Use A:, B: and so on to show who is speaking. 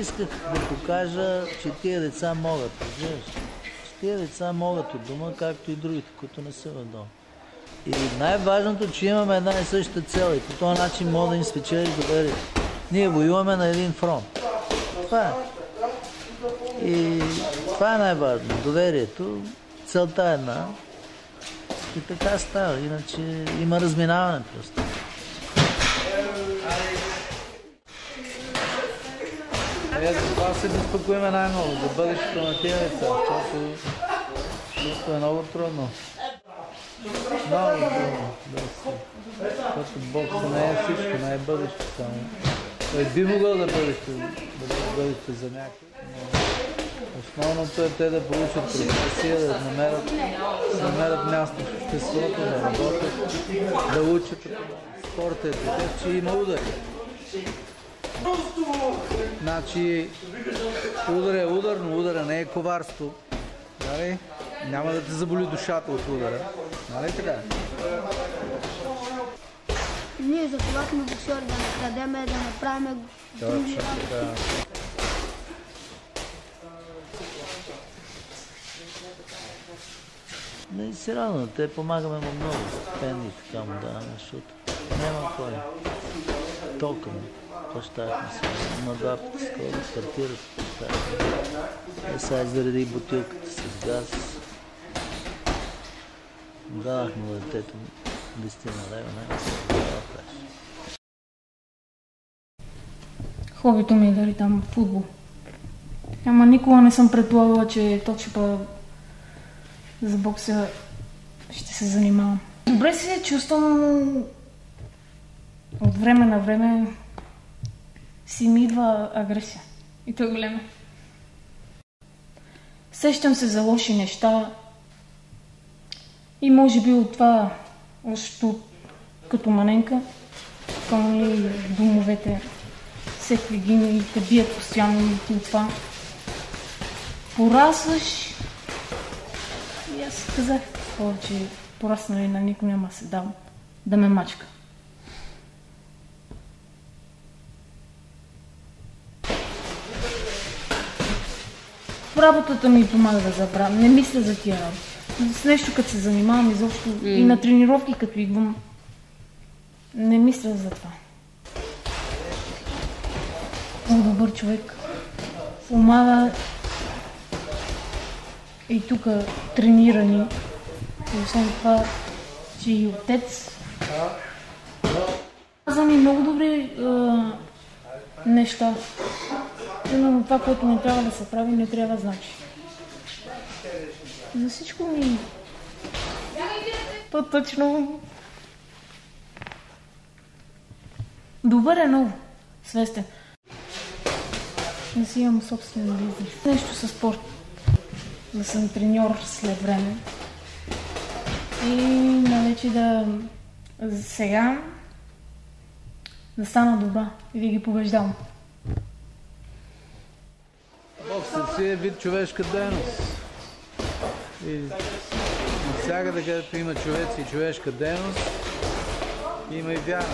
A: исках да покажа, че тия деца могат, разбираш? Че тия деца могат от дома, както и другите, които не са в дома. И най-важното, че имаме една и съща цел и по този начин може да им спечели доверие. Ние воюваме на един фронт. Това е. И това е най-важно. Доверието, целта е една. И така става, иначе има разминаване просто. Това се безпокоиме най-много, за бъдещето на тия деца, защото е много трудно. Много трудно, да си. Защото бокса не е всичко, не е бъдеще само. Той би могъл да бъдеще за някой, но основното е те да получат професия, да намерят място в обществото, да работят, да учат. Спорт е такъв, че има удари. Значи, удар е удар, но удара не е коварство. Нали? Няма да те заболи душата от удара. Нали така?
B: Ние за това сме боксери, да не крадеме, да не правиме други работи.
A: Не, сериозно, те помагаме му много, стипендии така му даваме, защото няма кой. Толкова му. Плащахме се. Има два пъти скоро, стартират. Сега изреди бутилката с газ. Дадах му детето 10 лева, не се
C: Хобито ми е да летам футбол. Ама никога не съм предполагала, че точно за бокса ще се занимавам. Добре се чувствам от време на време си ми идва агресия. И то е голема. Сещам се за лоши неща и може би от това, защото като маненка, към домовете, всеки гини и те бият постоянно и ти от това. Порасваш и аз казах, че пораснали на никой няма се дам да ме мачка. Работата ми помага да забравя. Не мисля за тия работи. С нещо като се занимавам изобщо и на тренировки като идвам, не мисля за това. Много добър човек. Помага и тук тренирани. И освен това, че и отец. Каза ми много добри неща. Но това, което не трябва да се прави, не трябва значи. За всичко ми... По-точно... Добър е много. Свестен. Да си имам собствен бизнес. Нещо със спорт. Да съм треньор след време. И навече да... Сега... Да стана добра и да ги побеждавам.
A: Боксът си е вид човешка дейност. И навсякъде, където има човеци и човешка дейност, има и вяра.